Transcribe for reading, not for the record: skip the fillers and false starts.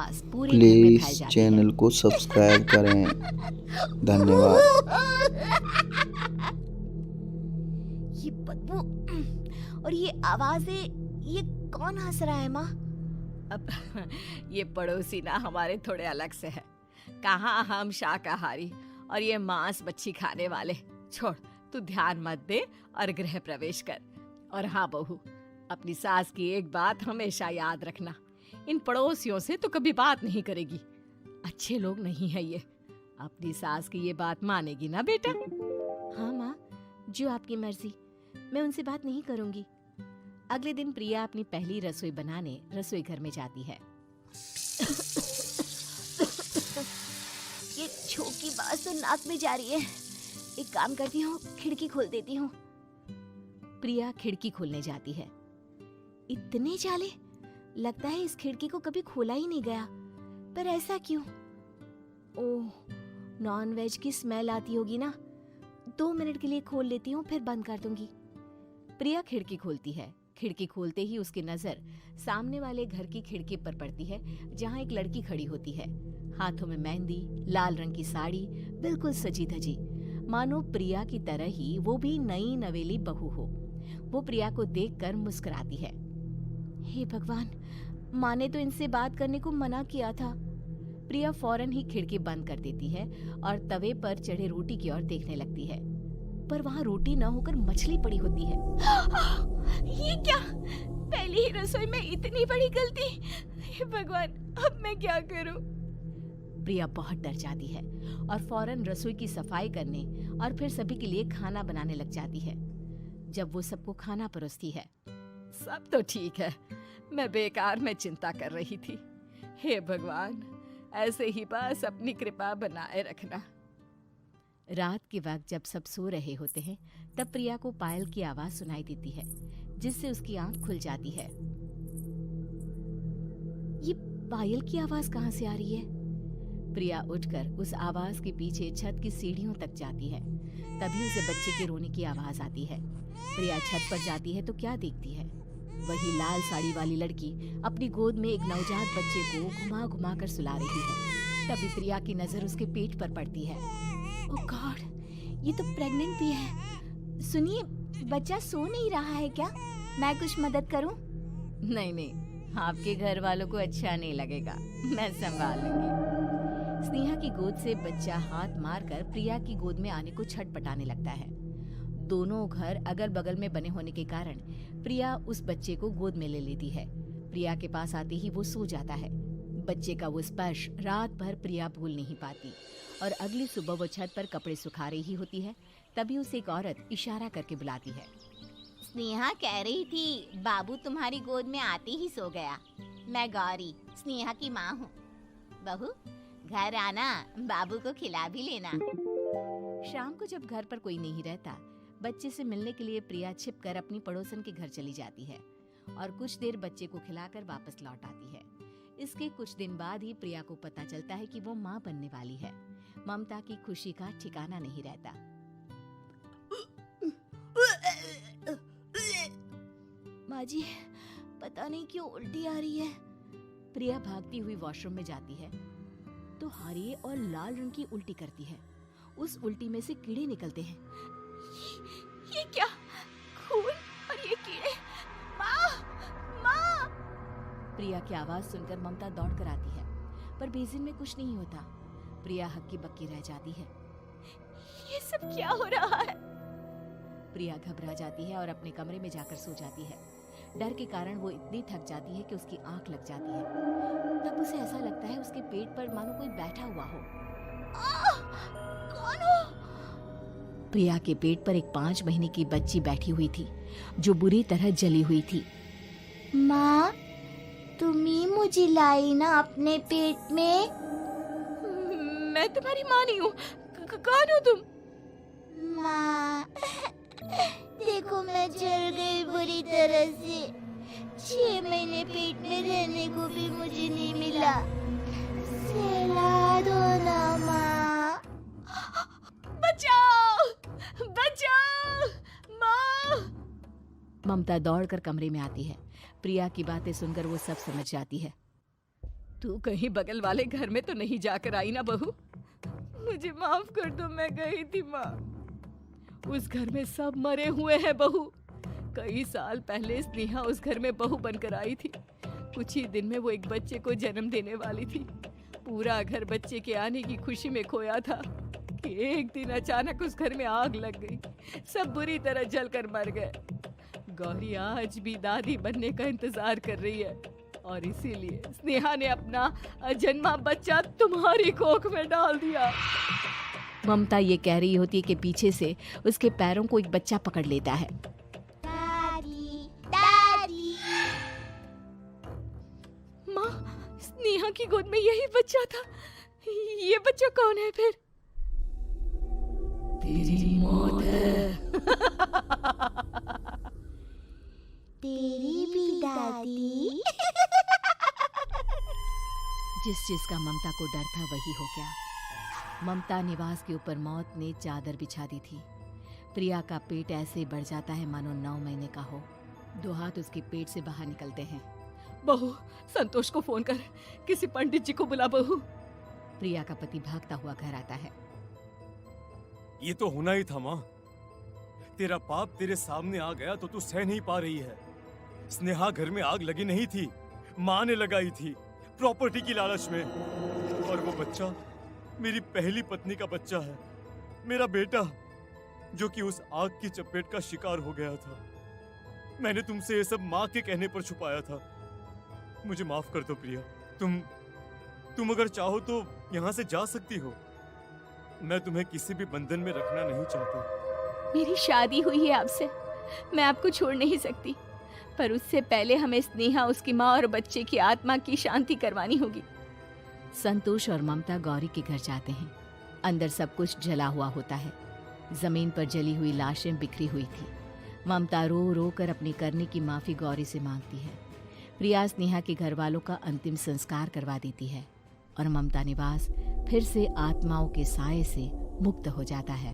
आवाज पूरे घर में फैल प्लीज जाती चैनल को सब्सक्राइब करें। धन्यवाद। ये बदबू और ये आवाजें, ये कौन हंस रहा है माँ? अब ये पड़ोसी ना हमारे थोड़े अलग से है। कहाँ हम शाकाहारी और ये मांस मच्छी खाने वाले। छोड़, तू ध्यान मत दे और गृह प्रवेश कर। और हाँ बहू, अपनी सास की एक बात हमेशा याद रखना, इन पड़ोसियों से तो कभी बात नहीं करेगी। अच्छे लोग नहीं है ये। अपनी सास की ये बात मानेगी ना बेटा? हाँ माँ, जो आपकी मर्जी, मैं उनसे बात नहीं करूंगी। अगले दिन प्रिया अपनी पहली रसोई बनाने रसोई घर में जाती है। ये छो की बात तो नाक में जा रही है। एक काम करती हूँ, खिड़की खोल देती हूँ। प्रिया खिड़की खोलने जाती है। इतने जाले, लगता है इस खिड़की को कभी खोला ही नहीं गया। पर ऐसा क्यों? ओह, नॉन वेज की स्मेल आती होगी ना। 2 मिनट के लिए खोल लेती हूँ, फिर बंद कर दूंगी। प्रिया खिड़की खोलती है। खिड़की खोलते ही उसकी नजर सामने वाले घर की खिड़की पर पड़ती है, जहाँ एक लड़की खड़ी होती है। हाथों में मेहंदी, लाल रंग की साड़ी, बिल्कुल सजी धजी, मानो प्रिया की तरह ही वो भी नई नवेली बहू हो। वो प्रिया को देखकर मुस्कुराती है। हे भगवान, माँ ने तो इनसे बात करने को मना किया था। प्रिया फौरन ही खिड़की बंद कर देती है और तवे पर चढ़े रोटी की ओर देखने लगती है, पर वहाँ रोटी न होकर मछली पड़ी होती है। ये क्या? पहली ही रसोई में इतनी बड़ी गलती! हे भगवान, अब मैं क्या करूं? प्रिया बहुत डर जाती है और फौरन रसोई की सफाई करने और फिर सभी के लिए खाना बनाने लग जाती है। जब वो सबको खाना परोसती है, सब तो ठीक है, मैं बेकार में चिंता कर रही थी। हे भगवान, ऐसे ही बस अपनी कृपा बनाए रखना। रात के वक्त जब सब सो रहे होते हैं, तब प्रिया को पायल की आवाज सुनाई देती है, जिससे उसकी आंख खुल जाती है। ये पायल की आवाज कहाँ से आ रही है? प्रिया उठकर उस आवाज के पीछे छत की सीढ़ियों तक जाती है। तभी उसे बच्चे के रोने की आवाज आती है। प्रिया छत पर जाती है तो क्या देखती है? वही लाल साड़ी वाली लड़की अपनी गोद में एक नवजात बच्चे को घुमा घुमा कर सुला रही है। तभी प्रिया की नजर उसके पेट पर पड़ती है। ओह गॉड, ये तो प्रेग्नेंट भी है। सुनिए, बच्चा सो नहीं रहा है क्या? मैं कुछ मदद करूं? नहीं नहीं, आपके घर वालों को अच्छा नहीं लगेगा, मैं संभाल लूंगी। स्नेहा की गोद से बच्चा हाथ मारकर प्रिया की गोद में आने को छटपटाने लगता है। दोनों घर अगल बगल में बने होने के कारण प्रिया उस बच्चे को गोद में ले लेती है। प्रिया के पास आते ही वो सो जाता है। बच्चे का वो स्पर्श रात भर प्रिया भूल नहीं पाती और अगली सुबह वो छत पर कपड़े सुखा रही होती है। तभी उसे एक औरत इशारा करके बुलाती है। स्नेहा कह रही थी बाबू तुम्हारी गोद में आते ही सो गया। मैं गौरी, स्नेहा की माँ हूँ। बहू, घर आना, बाबू को खिला भी लेना। शाम को जब घर पर कोई नहीं रहता, बच्चे से मिलने के लिए प्रिया छिपकर अपनी पड़ोसन के घर चली जाती है और कुछ देर बच्चे को खिलाकर वापस लौट आती है। इसके कुछ दिन बाद ही प्रिया को पता चलता है कि वो माँ बनने वाली है। ममता की खुशी का ठिकाना नहीं रहता। माँ जी, पता नहीं क्यों उल्टी आ रही है। प्रिया भागती हुई वॉशरूम में जाती है तो हरे और लाल रंग की उल्टी करती है। उस उल्टी में से कीड़े निकलते हैं। ये क्या? खून और ये कीड़े! माँ! माँ! प्रिया की आवाज सुनकर ममता दौड़ कर आती है, पर बेसिन में कुछ नहीं होता। प्रिया हक्की बक्की रह जाती है। ये सब क्या हो रहा है? प्रिया घबरा जाती है और अपने कमरे में जाकर सो जाती है। डर के कारण वो इतनी थक जाती है कि उसकी आंख लग जाती है। तब उसे ऐसा लगता है उसके पेट पर मानो कोई बैठा हुआ हो। कौन हो? प्रिया के पेट पर एक 5 महीने की बच्ची बैठी हुई थी, जो बुरी तरह जली हुई थी। माँ, तुम ही मुझे लाई ना अपने पेट में? मैं तुम्हारी माँ नहीं हूँ। कौन हो तुम? माँ, देखो मैं जल गई बुरी तरह से। 6 महीने पेट में रहने को भी मुझे नहीं मिला। सहला दो ना माँ। बचाओ! बचाओ! माँ! ममता दौड़कर कमरे में आती है। प्रिया की बातें सुनकर वो सब समझ जाती है। तू कहीं बगल वाले घर में तो नहीं जाकर आई ना बहू? मुझे माफ कर दो, मैं गई थी माँ। उस घर में सब मरे हुए हैं बहू। कई साल पहले स्नेहा उस घर में बहू बनकर आई थी। कुछ ही दिन में वो एक बच्चे को जन्म देने वाली थी। पूरा घर बच्चे के आने की खुशी में खोया था कि एक दिन अचानक उस घर में आग लग गई। सब बुरी तरह जलकर मर गए। गौरी आज भी दादी बनने का इंतजार कर रही है और इसीलिए स्नेहा ने अपना अजन्मा बच्चा तुम्हारी कोख में डाल दिया। ममता ये कह रही होती है कि पीछे से उसके पैरों को एक बच्चा पकड़ लेता है। दादी, दादी। माँ, स्नेहा की गोद में यही बच्चा था। ये बच्चा कौन है फिर? तेरी मौत है। तेरी भी दादी। जिस चीज का ममता को डर था वही हो गया। ममता निवास के ऊपर मौत ने चादर बिछा दी थी। प्रिया का पेट ऐसे बढ़ जाता है मानो 9 महीने का हो। 2 हाथ उसके पेट से बाहर निकलते हैं। बहू, संतोष को फोन कर, किसी पंडित जी को बुला बहू। प्रिया का पति भागता हुआ घर आता है। ये तो होना ही था माँ। तेरा पाप तेरे सामने आ गया तो तू सह नहीं पा रही है। स्नेहा घर में आग लगी नहीं थी, माँ ने लगाई थी, प्रॉपर्टी की लालच में। और वो बच्चा मेरी पहली पत्नी का बच्चा है, मेरा बेटा, जो कि उस आग की चपेट का शिकार हो गया था। मैंने तुमसे ये सब माँ के कहने पर छुपाया था। मुझे माफ कर दो प्रिया। तुम अगर चाहो तो यहाँ से जा सकती हो। मैं तुम्हें किसी भी बंधन में रखना नहीं चाहता। मेरी शादी हुई है आपसे, मैं आपको छोड़ नहीं सकती, पर उससे पहले हमें स्नेहा, उसकी माँ और बच्चे की आत्मा की शांति करवानी होगी। संतोष और ममता गौरी के घर जाते हैं। अंदर सब कुछ जला हुआ होता है। जमीन पर जली हुई लाशें बिखरी हुई थी। ममता रो रो कर अपने करने की माफी गौरी से मांगती है। प्रिया स्नेहा के घर वालों का अंतिम संस्कार करवा देती है और ममता निवास फिर से आत्माओं के साए से मुक्त हो जाता है।